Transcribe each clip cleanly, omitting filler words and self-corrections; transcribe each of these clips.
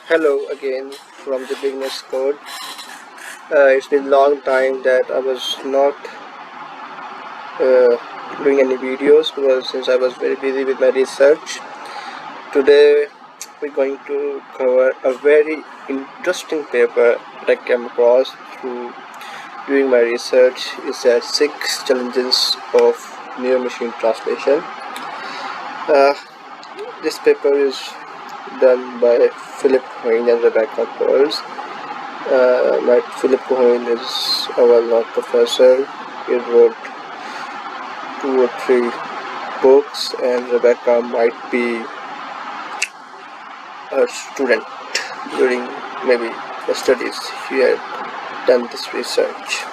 Hello again from the beginner's code. It's been a long time that I was not uh, doing any videos because since I was very busy with my research. Today we're going to cover a very interesting paper that I came across through doing my research. It's the 6 challenges of near-machine translation. Uh, this paper is done by Philipp Koehn and Rebecca Knowles. Philipp Koehn is a well-known professor. He wrote 2 or 3 books, and Rebecca might be a student during maybe the studies. He had done this research.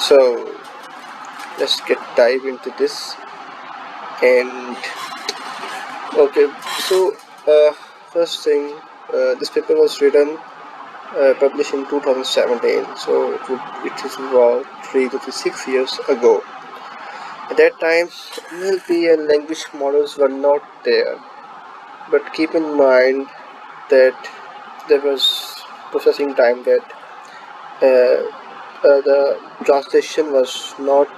So let's get dive into this. And okay, so first thing, this paper was written published in 2017, so it is about 3 to 6 years ago. At that time, NLP and language models were not there, but keep in mind that there was processing time that the translation was not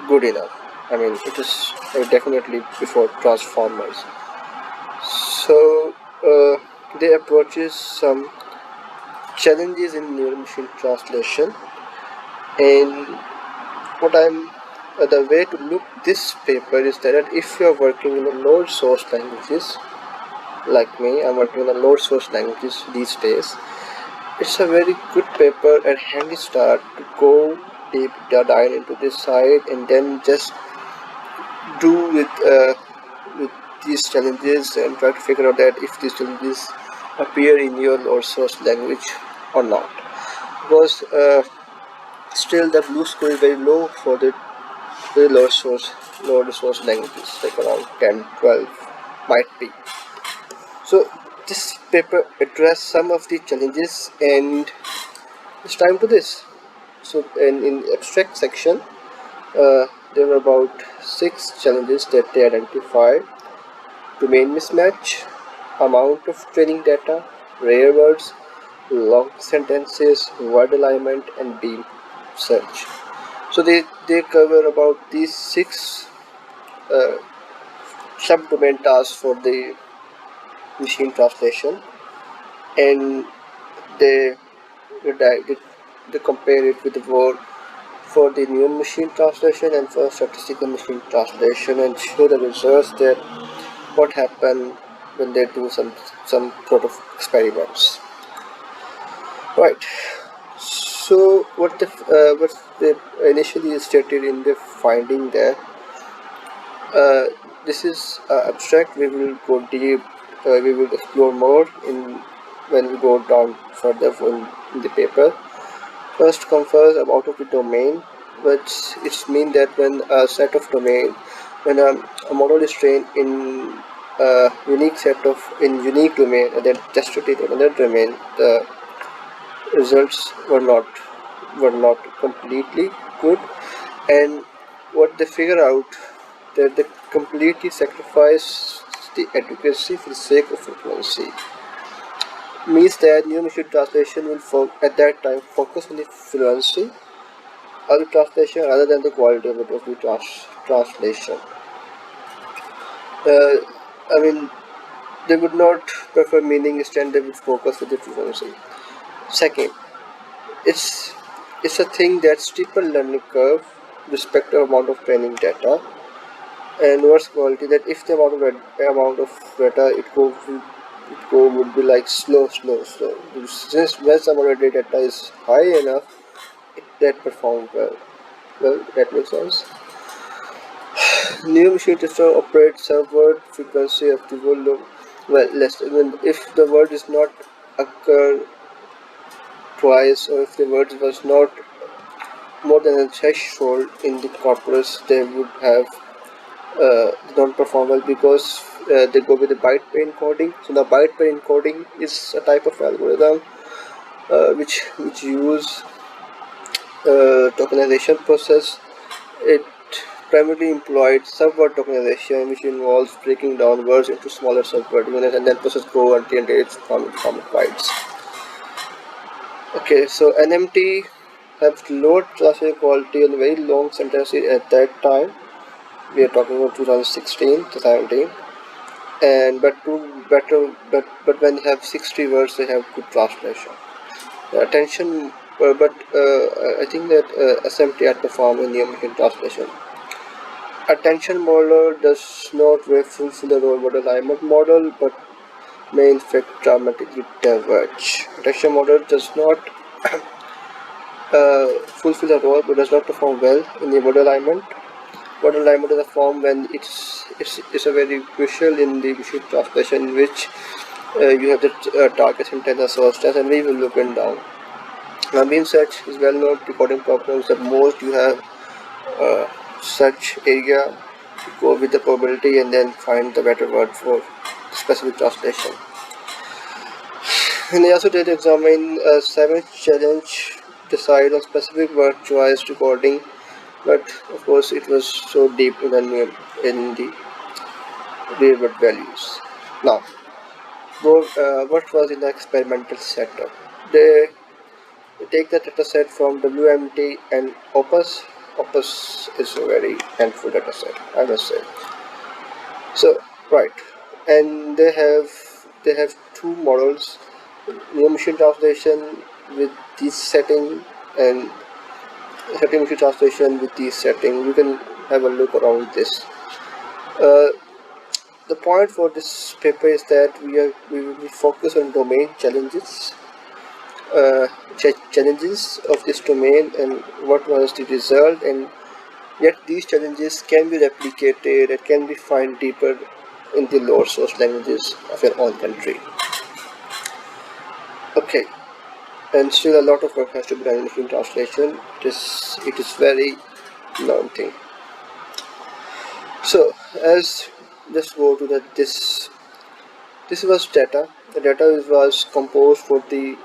good enough. I mean, it is definitely before transformers. So they approaches some challenges in neural machine translation, and what I'm the way to look this paper is that if you are working in a lower source languages like me, I'm working in a lower source languages these days. It's a very good paper and handy start to go deep dive into this side and then just do with these challenges and try to figure out that if these challenges appear in your lower source language or not. Because still the blue score is very low for the lower source languages, like around 10, 12 might be. So this paper addressed some of the challenges, and it's time to this. So in abstract section, there were about 6 challenges that they identified: domain mismatch, amount of training data, rare words, long sentences, word alignment, and beam search. So they cover about these 6 subdomain tasks for the machine translation, and they they, they compare it with the word for the new machine translation and for statistical machine translation, and show the results that what happened when they do some sort of experiments. Right. So what they initially stated in the finding that uh, this is abstract. We will go deep. We will explore more in when we go down further in the paper. First come first about of the domain, which it means that when a set of domain, when a model is trained in a unique domain and then tested it in another domain, the results were not completely good, and what they figure out that they completely sacrifice the accuracy for the sake of frequency. Means that new machine translation will at that time focus on the fluency of the translation rather than the quality of the translation. Uh, I mean, they would not prefer meaning, instead they would focus with the fluency. Second, it's it's a thing that steeper learning curve respect the amount of training data, and worse quality that if the amount of data it go would be like slow. Since once the amount of data is high enough, that perform well. Well, that makes sense. New machine system operates server frequency of the volume. Well, less even if the word is not occur twice, or if the word was not more than a threshold in the corpus, they would have don't perform well because they go with the byte pair encoding. So the byte pair encoding is a type of algorithm which use tokenization process. It primarily employed subword tokenization, which involves breaking down words into smaller subword units and then process go until it's formed bytes. Okay, so NMT have low traffic quality and very long sentences at that time. We are talking about 2016 to 17, and but to better, but when they have 60 words, they have good translation. The attention, I think that SMT outperform in the American translation. Attention model does not fulfill the role model alignment model, but may in fact dramatically diverge. Attention model does not fulfill the role, but does not perform well in the model alignment. Model alignment is a form when it's a very crucial in the machine translation, in which you have the target sentence as source test, and we will look it down. Now, beam search is well known decoding problems. At most, you have uh, search area, go with the probability, and then find the better word for specific translation. And they also did examine a seventh challenge, decide on specific word choice recording, but of course it was so deep in the real world values. Now, what was in the experimental setup? They take the dataset from WMT and Opus. Opus is a very helpful dataset, I must say. So, right, and they have two models: new machine translation with this setting and setting machine translation with this setting. You can have a look around this. Uh, the point for this paper is that we will focus on domain challenges, challenges of this domain, and what was the result, and yet these challenges can be replicated and can be found deeper in the lower source languages of your own country. Okay, and still a lot of work has to be done in machine translation. It is very daunting. So as let's go to this was data. The data was composed for the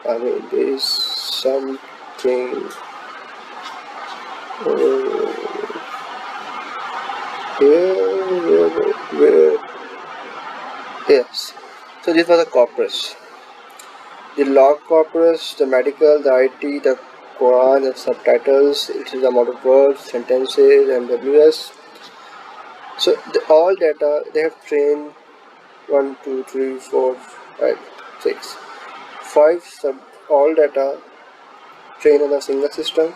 I mean there is something here where yes. So this was a corpus. The log corpus, the medical, the IT, the Quran, the subtitles, it is the amount of words, sentences, MWS. So all data they have trained 1, 2, 3, 4, 5, 6, 5 all data trained on a single system.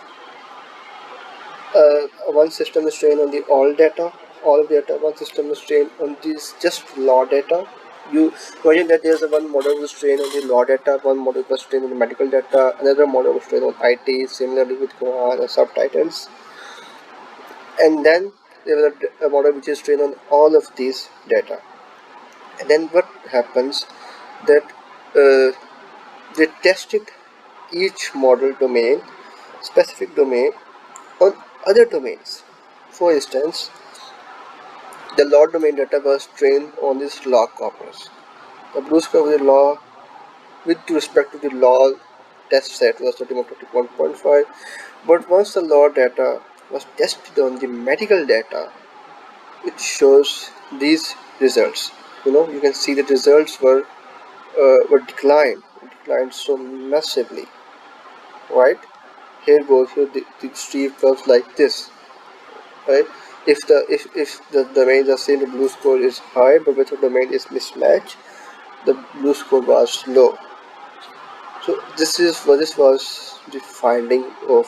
One system is trained on the all data, all of data. One system is trained on this just raw data. You imagine that there's a one model was trained on the raw data, one model was trained on the medical data, another model was trained on IT, similarly with Quran and subtitles, and then there was a model which is trained on all of these data. And then what happens that uh, they tested each model domain, specific domain, on other domains. For instance, the law domain data was trained on this law corpus. The blue square of the law with respect to the law test set was 31.5, but once the law data was tested on the medical data, it shows these results. You can see the results were declined so massively, right? Here the street curves like this, right? If the domains are same, the blue score is high, but if the domain is mismatched, the blue score was low. So this was the finding of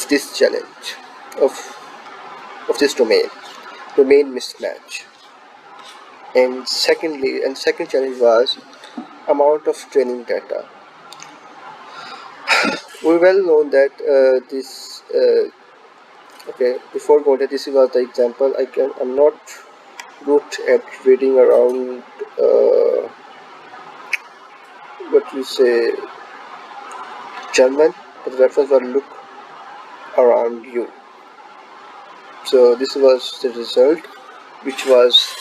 this challenge of of this domain mismatch. And second challenge was amount of training data. We well know that this okay, before going to this was the example. I'm not good at reading around what you say German, but the reference will look around you. So this was the result, which was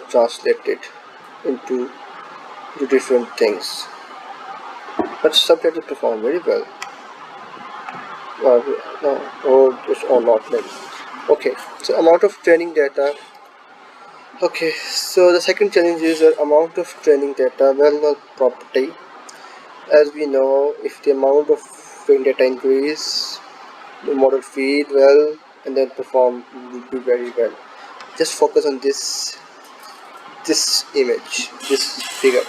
translated into different things. But subtitles perform very well. no, or just or not then. Okay, so amount of training data. Okay, so the second challenge is the amount of training data, well known property. As we know, if the amount of training data increase, the model feed well and then perform will do very well. Just focus on this image, this figure.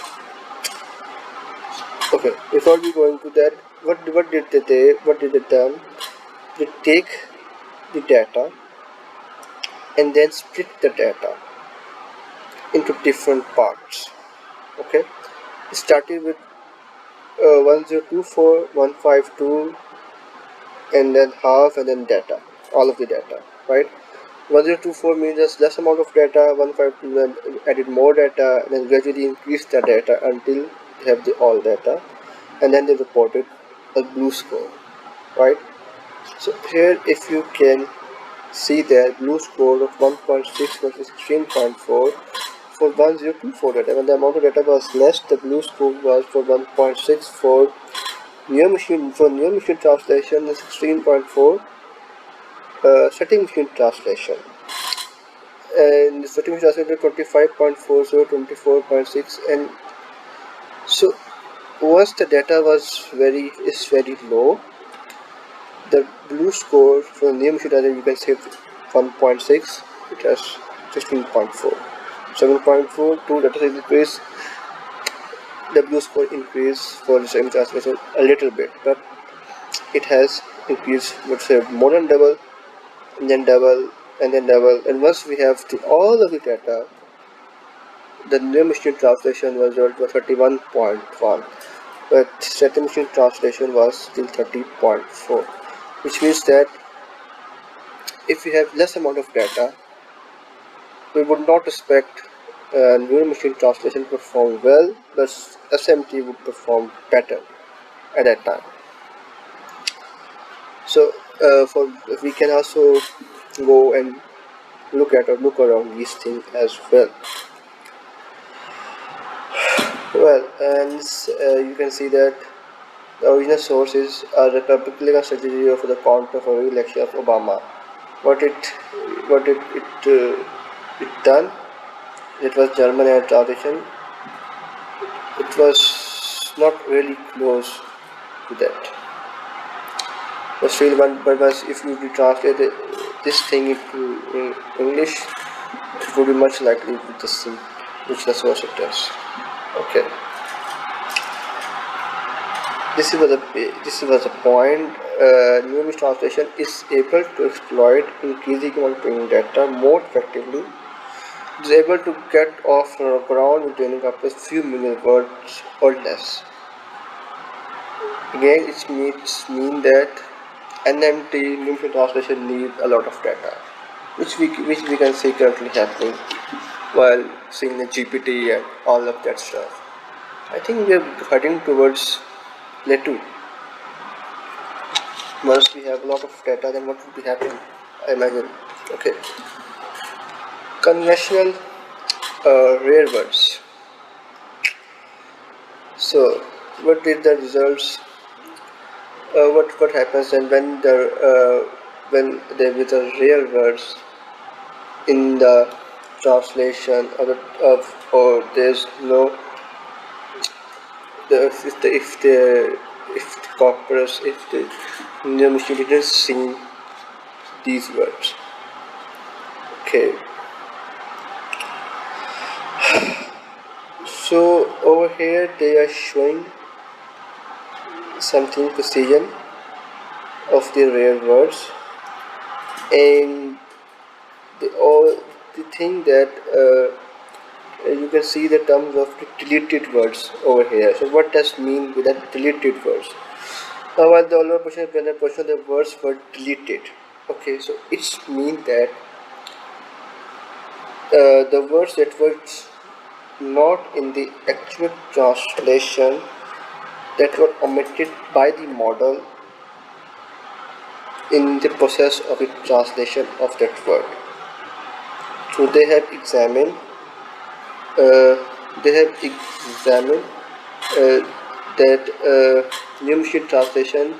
Okay, before we go into that, what did they done? They take the data and then split the data into different parts. Okay, it started with 1024, 152, and then half, and then data, all of the data, right? 1024 means there's less amount of data, 152 then added more data, and then gradually increased the data until they have the all data, and then they reported a blue score, right? So here, if you can see that blue score of 1.6 versus 16.4 for 1024 data. When the amount of data was less, the blue score was for 1.6 for near machine translation and 16.4 setting machine translation. And setting machine translation 25.40, 24.6, and so once the data is very low, the blue score for near machine translation you can say 1.6, it has 16.4. 7.4 to data size increase, the blue score increase for the same translation a little bit, but it has increased, let's say, more than double, and then double, and then double. And once we have all of the data, the new machine translation result was 31.1, but static machine translation was still 30.4, which means that if we have less amount of data, we would not expect neural machine translation to perform well, but SMT would perform better at that time. So for we can also go and look around these things as well. Well, and you can see that the original sources are the Republican strategy of the counter for re-election of Obama. What it done? It was German and translation. It was not really close to that. But still, if you translate this thing into English, it would be much likely with the same, which the source it does. Okay. This was a point. New translation is able to exploit increasing amount of training data more effectively. It is able to get off the ground with training up to a few million words or less. Again, it mean that NMT new translation needs a lot of data, which we can see currently happening while seeing the GPT and all of that stuff. I think we are heading towards plateau. Once we have a lot of data, then what will be happening? I imagine. Okay. Conventional rare words. So, what did the results? What happens then when there is a rare words in the translation or there's no the if the corpus if the machine didn't see these words. Okay. So over here they are showing something precision of the rare words, and the thing that you can see the terms of the deleted words over here. So what does mean with that deleted words? Now while the other portion of the words were deleted. Okay, so it's mean that the words that were not in the actual translation that were omitted by the model in the process of the translation of that word. So they have examined uh, that new machine translation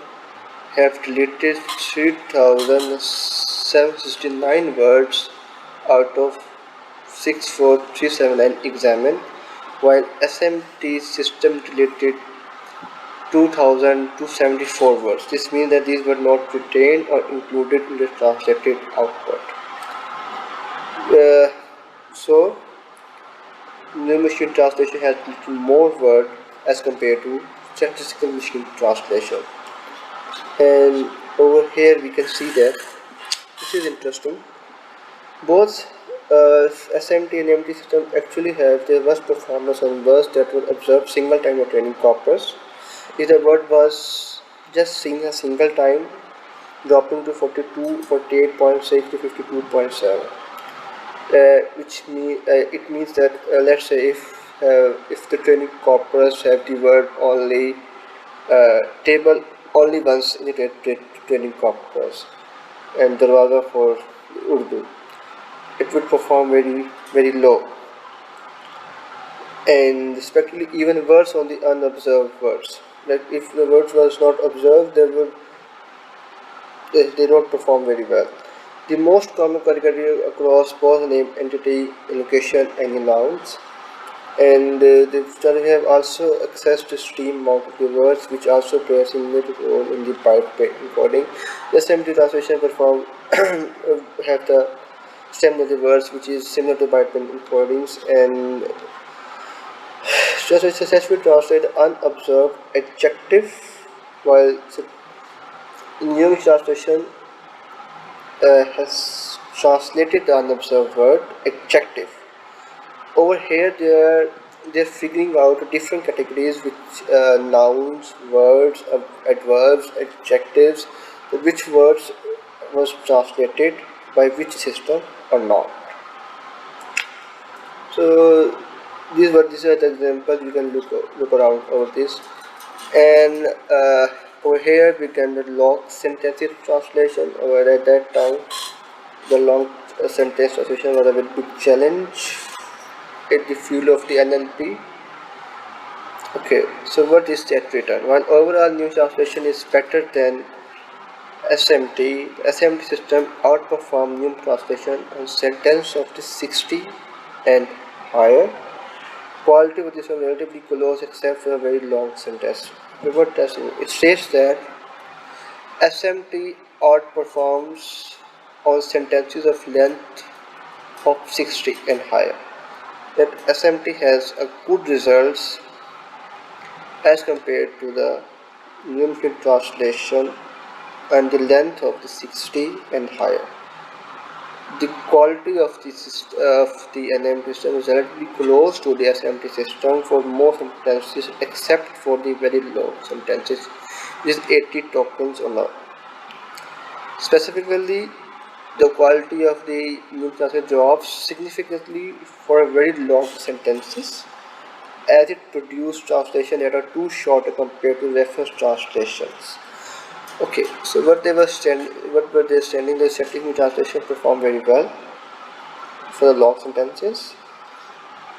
have deleted 3,769 words out of 64379 examined, while SMT system deleted 2,274 words. This means that these were not retained or included in the translated output. So, new machine translation has little more word as compared to statistical machine translation. And over here we can see that this is interesting. Both SMT and MT systems actually have their worst performance on words that were observed single time or training corpus. If the word was just seen a single time, dropping to 42, 48.6 to 52.7, which it means that let's say if the training corpus have the word only table only once in the training corpus and darwaza for Urdu, it would perform very low, and respectively even worse on the unobserved words. Like if the words was not observed, they don't perform very well. The most common category across both name, entity, location, and nouns. And the study have also access to stream amount of the words, which also play a significant role in the byte encoding. The SMT translation perform have the stem of the words, which is similar to byte encodings, and successfully translate unobserved adjective, while in English translation has translated the unobserved word adjective. Over here they're figuring out different categories which nouns, words, adverbs, adjectives, which words was translated by which system or not. So these are the examples you can look around over this, and over here we can do long sentences translation. Over at that time, the long sentence translation was a very big challenge at the field of the NLP. Okay, so what is that written? While overall new translation is better than SMT, SMT system outperform new translation on sentence of the 60 and higher. Quality of this one relatively close except for a very long sentence. But what does it mean? It says that SMT outperforms on sentences of length of 60 and higher. That SMT has a good results as compared to the new machine translation and the length of the 60 and higher. The quality of the NMT system is relatively close to the SMT system for most sentences except for the very low sentences with 80 tokens or not. Specifically, the quality of the new translation drops significantly for very long sentences, as it produced translations that are too short compared to reference translations. Okay, so what were they standing? The static translation performed very well for the long sentences,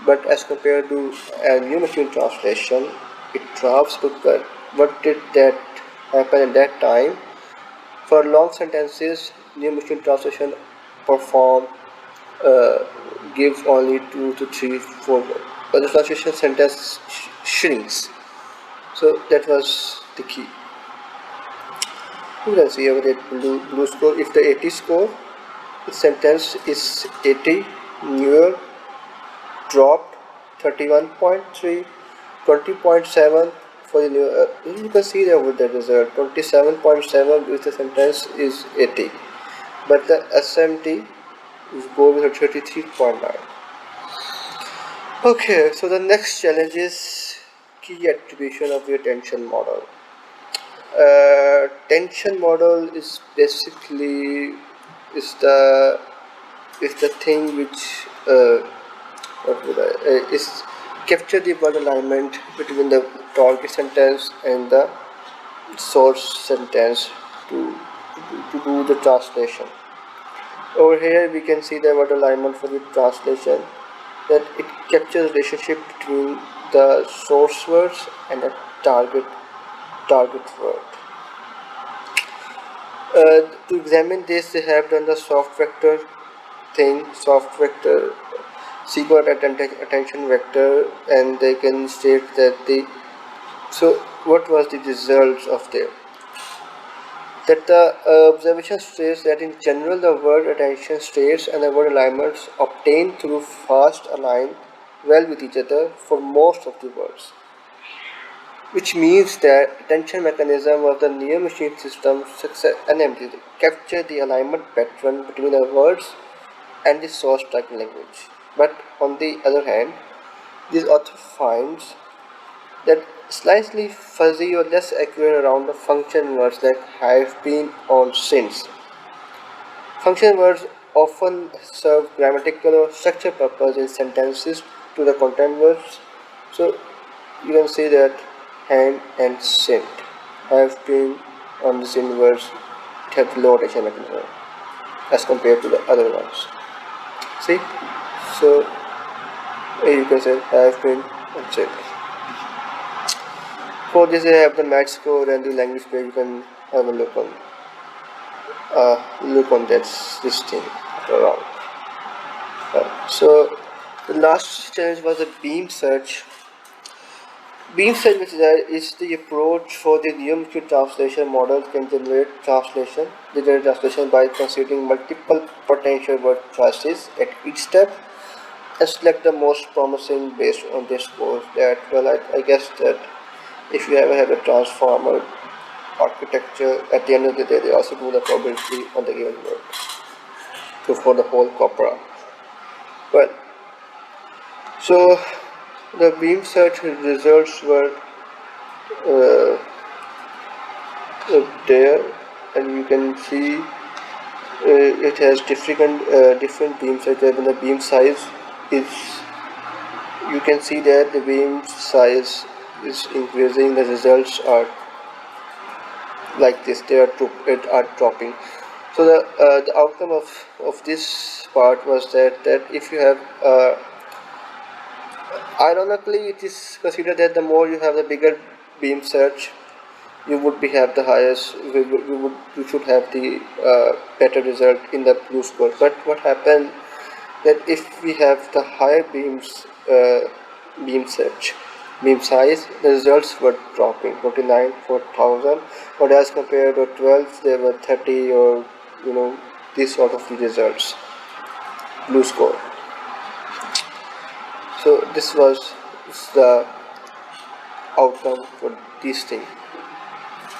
but as compared to a new machine translation, it drops because what did that happen at that time? For long sentences, new machine translation perform uh, gives only 2 to 3, 4 words, but the translation sentence shrinks. So that was the key. You can see over the blue score. If the 80 score, the sentence is 80, newer, dropped 31.3, 20.7 for the new. You can see there with the result 27.7 with the sentence is 80, but the SMT is go with a 33.9. Okay, so the next challenge is key attribution of the attention model. Tension model is basically is the is the thing which is capture the word alignment between the target sentence and the source sentence to do the translation. Over here we can see the word alignment for the translation, that it captures relationship between the source words and the target word. To examine this, they have done the soft vector thing, soft vector secret attention vector, and they can state that the so what was the results of them, that the observation states that in general the word attention states and the word alignments obtained through fast align well with each other for most of the words, which means that attention mechanism of the near machine system successfully capture the alignment pattern between the words and the source tracking language. But on the other hand, this author finds that slightly fuzzy or less accurate around the function words that have been on since. Function words often serve grammatical or structure purpose in sentences to the content words. So you can say that hand and sent have been on the same words, it has low attention mechanism as compared to the other ones. See? So you can say have been and sent. For this I have the match score and the language page. You can have a look on that this thing around. So the last challenge was a beam search. Beam search is the approach for the numerical translation model can generate digital translation by considering multiple potential word choices at each step and select the most promising based on their scores. That well, I guess that if you ever have a transformer architecture, at the end of the day, they also do the probability on the given word. So for the whole corpora. Well, so the beam search results were uh, there, and you can see it has different beam size. When the beam size is, you can see that the beam size is increasing. The results are like this. They are dropping. So the outcome of this part was that if you have ironically, it is considered that the more you have the bigger beam search, you would be have the highest. You should have the better result in the blue score. But what happened that if we have the higher beam search, beam size, the results were dropping 49 for 1000, but as compared to 12, they were 30 or these sort of the results, blue score. So this was the outcome for this thing.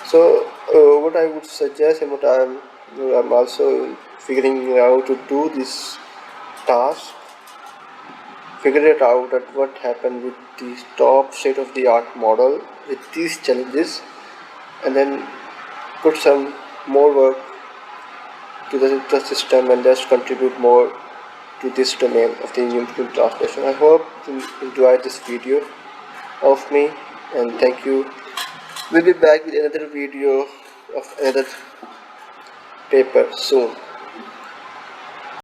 So what I would suggest and what I'm also figuring out to do this task, figure it out at what happened with the top state of the art model with these challenges, and then put some more work to the system and just contribute more to this domain of the numerical translation. I hope you enjoyed this video of me, and thank you. We'll be back with another video of another paper soon.